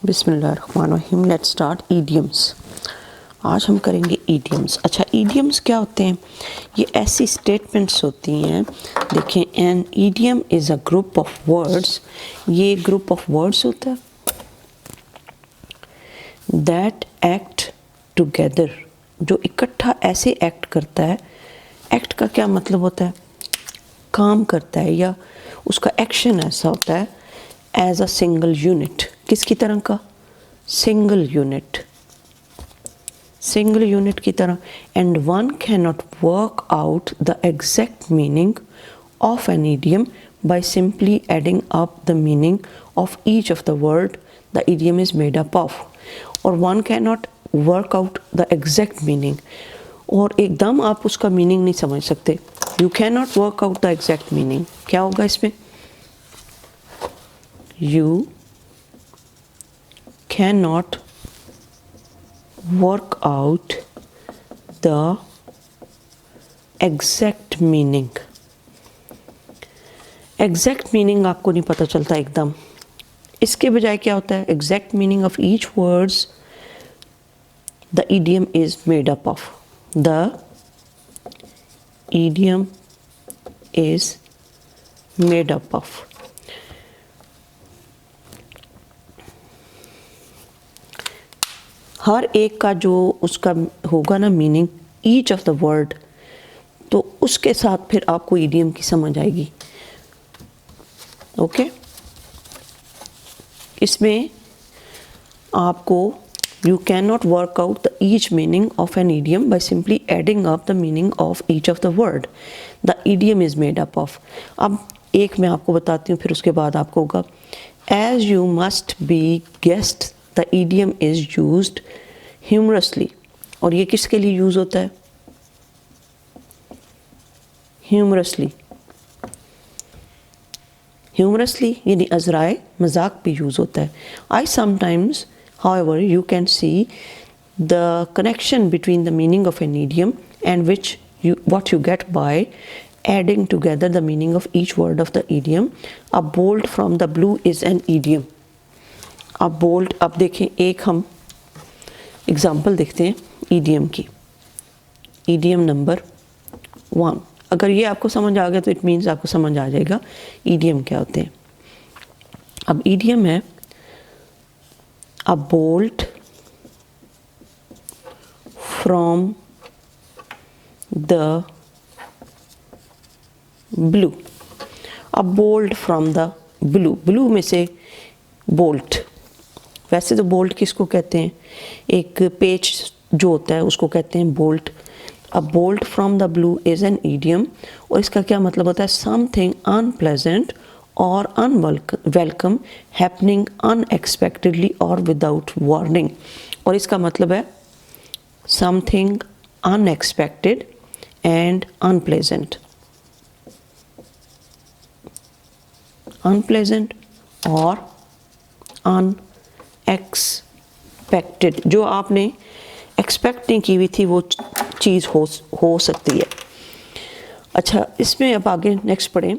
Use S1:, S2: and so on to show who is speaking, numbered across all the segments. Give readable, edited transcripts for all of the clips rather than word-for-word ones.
S1: बिस्मिल्लाहिर्रहमानिर्रहीम। Let's start idioms. आज हम करेंगे ईडियम्स। अच्छा, ईडियम्स क्या होते हैं? ये ऐसी स्टेटमेंट्स होती हैं। देखें, an idiom is a group of words. ये ग्रुप ऑफ वर्ड्स होता है दैट एक्ट टुगेदर, जो इकट्ठा ऐसे एक्ट करता है। एक्ट का क्या मतलब होता है? काम करता है, या उसका एक्शन ऐसा होता है एज अ सिंगल यूनिट। किसकी तरह का? सिंगल यूनिट, सिंगल यूनिट की तरह। And one can not work out the exact meaning of an idiom by simply adding up the meaning of each of the word the idiom is made up of. और one cannot work out the exact meaning, और एकदम आप उसका meaning नहीं समझ सकते। You can not work out the exact meaning. क्या होगा इसमें? You can not work out the exact meaning. Exact meaning आपको नहीं पता चलता एकदम। इसके बजाय क्या होता है? Exact meaning of each words the idiom is made up of. The idiom is made up of. हर एक का जो उसका होगा ना meaning, each of the word, तो उसके साथ फिर आपको idiom की समझ आएगी। ओके, इसमें आपको you cannot work out the each meaning of an idiom by simply adding up the meaning of each of the word the idiom is made up of. अब एक मैं आपको बताती हूँ, फिर उसके बाद आपको होगा as you must be guessed the idiom is used humorously. और ये किसके लिए यूज़ होता है? humorously. humorously यानी अज़राए मजाक भी यूज़ होता है। I sometimes, however, you can see the connection between the meaning of an idiom and what you get by adding together the meaning of each word of the idiom. A bolt from the blue is an idiom. A bolt, अब देखें, एक हम example देखते हैं idiom की। idiom number 1। अगर ये आपको समझ आ गया तो इट मीन्स आपको समझ आ जाएगा idiom क्या होते हैं। अब idiom है a bolt from the blue. a bolt from the blue, blue में से bolt। वैसे तो bolt किसको कहते हैं? एक पेच जो होता है उसको कहते हैं bolt। a bolt from the blue is an idiom, और इसका क्या मतलब होता है? something unpleasant or unwelcome happening unexpectedly or without warning. और इसका मतलब है something unexpected and unpleasant. unpleasant और unexpected, जो आपने एक्सपेक्ट नहीं की हुई थी वो चीज़ हो सकती है। अच्छा, इसमें अब आगे नेक्स्ट पढ़ें।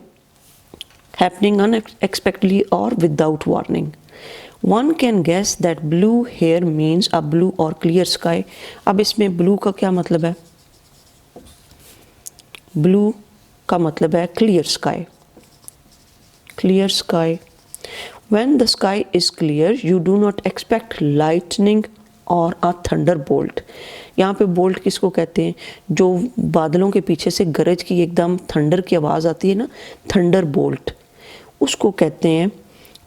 S1: happening unexpectedly or without warning. One can guess that blue here means a blue or clear sky. अब इसमें blue का क्या मतलब है? blue का मतलब है clear sky. clear sky. When the sky is clear, you do not expect lightning or a thunderbolt. यहाँ पे बोल्ट किसको कहते हैं? जो बादलों के पीछे से गरज की एकदम थंडर की आवाज़ आती है ना, थंडर बोल्ट, उसको कहते हैं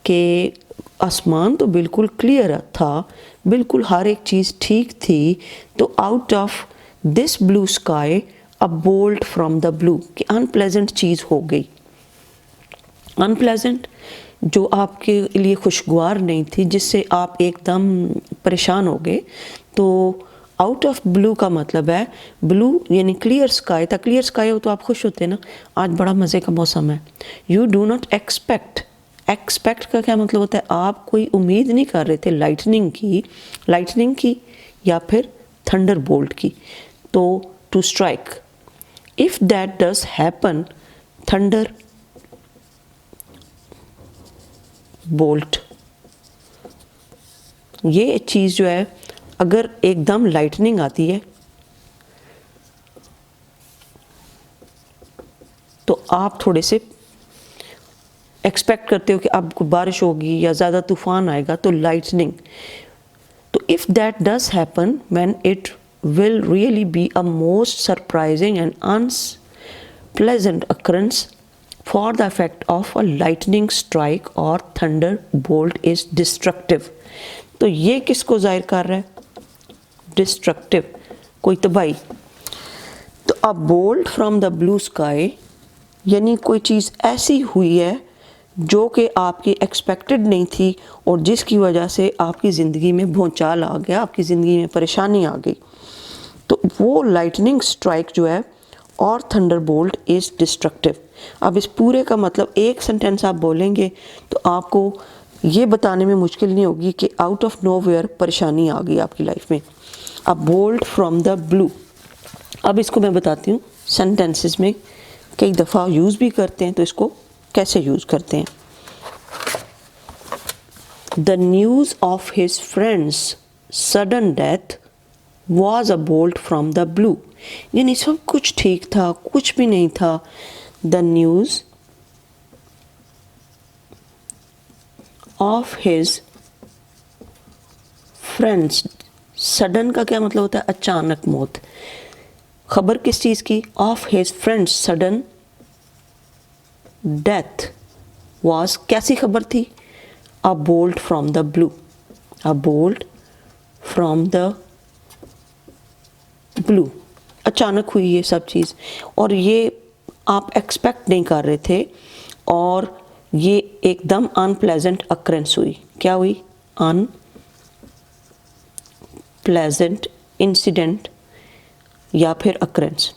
S1: कि आसमान तो बिल्कुल क्लियर था, बिल्कुल हर एक चीज़ ठीक थी, तो out of this blue sky a bolt from the blue, कि अनप्लेजेंट चीज़ हो गई। अनप्लेजेंट जो आपके लिए खुशगवार नहीं थी, जिससे आप एकदम परेशान हो गए। तो आउट ऑफ ब्लू का मतलब है ब्लू यानी क्लियर स्काई था। क्लियर स्काई हो तो आप खुश होते ना, आज बड़ा मज़े का मौसम है। You do not expect, expect का क्या मतलब होता है? आप कोई उम्मीद नहीं कर रहे थे लाइटनिंग की या फिर थंडर बोल्ट की। तो to strike, if that does happen, thunderbolt ये चीज़ जो है अगर एकदम लाइटनिंग आती है तो आप थोड़े से एक्सपेक्ट करते हो कि अब बारिश होगी या ज़्यादा तूफान आएगा, तो लाइटनिंग. तो if that does happen when it will really be a most surprising and unpleasant occurrence for the effect of a lightning strike or thunderbolt is destructive. तो ये किसको जाहिर कर रहा है? डिस्ट्रक्टिव, कोई तबाही. तो अ bolt from the blue sky यानी कोई चीज़ ऐसी हुई है जो कि आपकी एक्सपेक्टेड नहीं थी और जिसकी वजह से आपकी ज़िंदगी में भूचाल आ गया, आपकी ज़िंदगी में परेशानी आ गई. तो वो लाइटनिंग स्ट्राइक जो है और थंडरबोल्ट इज़ डिस्ट्रक्टिव. अब इस पूरे का मतलब एक सेंटेंस आप बोलेंगे तो आपको ये बताने में मुश्किल नहीं होगी कि आउट ऑफ नोवेयर परेशानी आ गई आपकी लाइफ में. अब बोल्ट फ्रॉम द ब्लू, अब इसको मैं बताती हूँ सेंटेंसेस में कई दफ़ा यूज़ भी करते हैं, तो इसको कैसे यूज़ करते हैं. The news of his friends sudden death was a bolt from the blue. यानी सब कुछ ठीक था, कुछ भी नहीं था. The news of his friends, sudden का क्या मतलब होता है? अचानक मौत. खबर किस चीज़ की? Of his friends sudden death was, कैसी खबर थी? A bolt from the blue. A bolt from the blue. अचानक हुई ये सब चीज़ और ये आप एक्सपेक्ट नहीं कर रहे थे और ये एकदम अनप्लेजेंट अक्रेंस हुई. क्या हुई? अनप्लेजेंट इंसिडेंट या फिर अक्रेंस.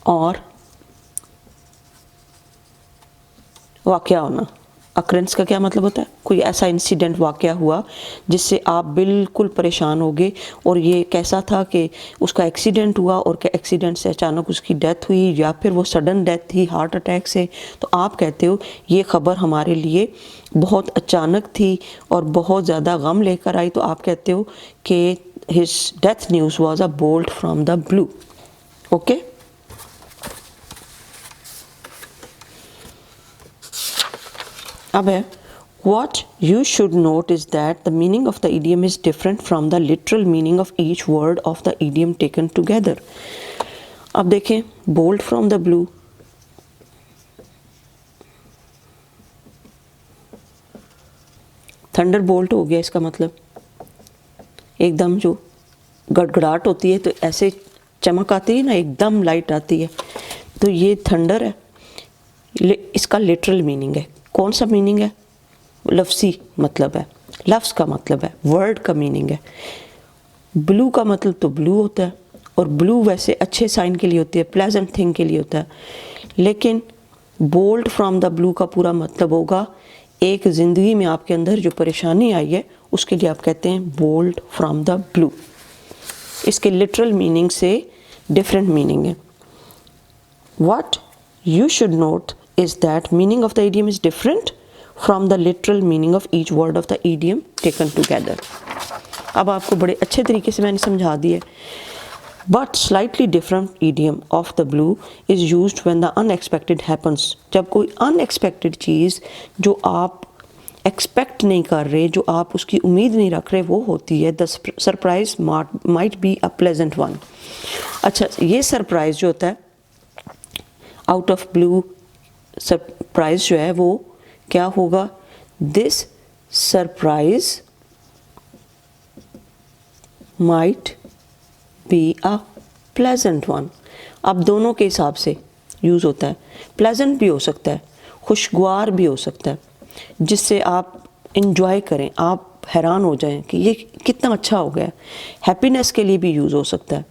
S1: और वाक़या होना. अक्रेंस का क्या मतलब होता है? कोई ऐसा इंसिडेंट वाक़या हुआ जिससे आप बिल्कुल परेशान हो गए और ये कैसा था कि उसका एक्सीडेंट हुआ और क्या एक्सीडेंट से अचानक उसकी डेथ हुई या फिर वो सडन डेथ थी हार्ट अटैक से. तो आप कहते हो ये ख़बर हमारे लिए बहुत अचानक थी और बहुत ज़्यादा गम लेकर आई. तो आप कहते हो कि his death news was a bolt from the blue. Okay. अब है what you should note is that the meaning of the idiom is different from the literal meaning of each word of the idiom taken together. अब देखें bolt from the blue, Thunderbolt हो गया. इसका मतलब एकदम जो गड़गड़ाहट होती है तो ऐसे चमक आती है ना, एकदम लाइट आती है. तो ये थंडर है. इसका लिटरल मीनिंग है. कौन सा मीनिंग है? लफ्ज़ी मतलब है, लफ्ज़ का मतलब है, वर्ड का मीनिंग है. ब्लू का मतलब तो ब्लू होता है और ब्लू वैसे अच्छे साइन के लिए होती है, प्लेजेंट थिंग के लिए होता है. लेकिन बोल्ट फ्रॉम द ब्लू का पूरा मतलब होगा एक ज़िंदगी में आपके अंदर जो परेशानी आई है उसके लिए आप कहते हैं बोल्ट फ्रॉम द ब्लू. इसके लिटरल मीनिंग से डिफरेंट मीनिंग है. What you should note is that meaning of the idiom is different from the literal meaning of each word of the idiom taken together. अब आपको बड़े अच्छे तरीके से मैंने समझा दिया. But slightly different idiom of the blue is used when the unexpected happens. जब कोई unexpected चीज़ जो आप एक्सपेक्ट नहीं कर रहे, जो आप उसकी उम्मीद नहीं रख रहे, वो होती है. The surprise might be a pleasant one. अच्छा, ये सरप्राइज जो होता है आउट ऑफ ब्लू, सरप्राइज जो है वो क्या होगा? This surprise might be a pleasant one. अब दोनों के हिसाब से यूज़ होता है. प्लेजेंट भी हो सकता है, खुशगवार भी हो सकता है, जिससे आप इंजॉय करें, आप हैरान हो जाएं कि ये कितना अच्छा हो गया. हैप्पीनेस के लिए भी यूज़ हो सकता है.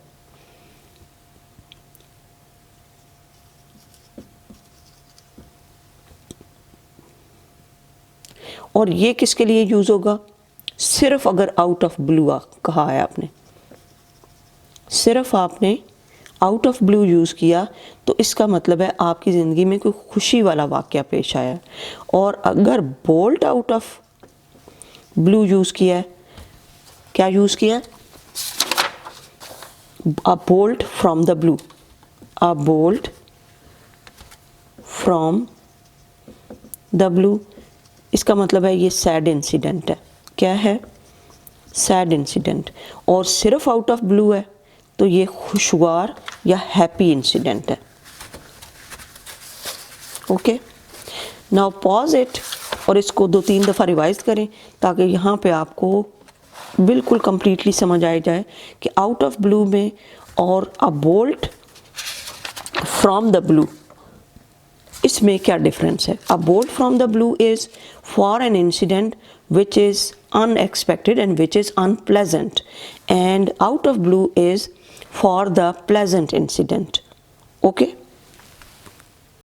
S1: और ये किसके लिए यूज़ होगा? सिर्फ अगर आउट ऑफ ब्लू कहा है आपने, सिर्फ आपने आउट ऑफ ब्लू यूज़ किया तो इसका मतलब है आपकी ज़िंदगी में कोई खुशी वाला वाक़या पेश आया. और अगर bolt out of blue use किया है, क्या यूज़ किया है? अ bolt from the blue, a bolt from the blue, इसका मतलब है ये सैड इंसिडेंट है। क्या है? Sad incident. और सिर्फ आउट ऑफ ब्लू है तो ये खुशगवार या हैप्पी इंसिडेंट है। ओके, नाउ पॉज इट और इसको 2-3 दफ़ा रिवाइज करें ताकि यहाँ पे आपको बिल्कुल कंप्लीटली समझ आ जाए कि आउट ऑफ ब्लू में और अ बोल्ट फ्रॉम द ब्लू, इसमें क्या डिफरेंस है। अ bolt from the blue is for an incident which is unexpected and which is unpleasant, and out of blue is for the pleasant incident. Okay.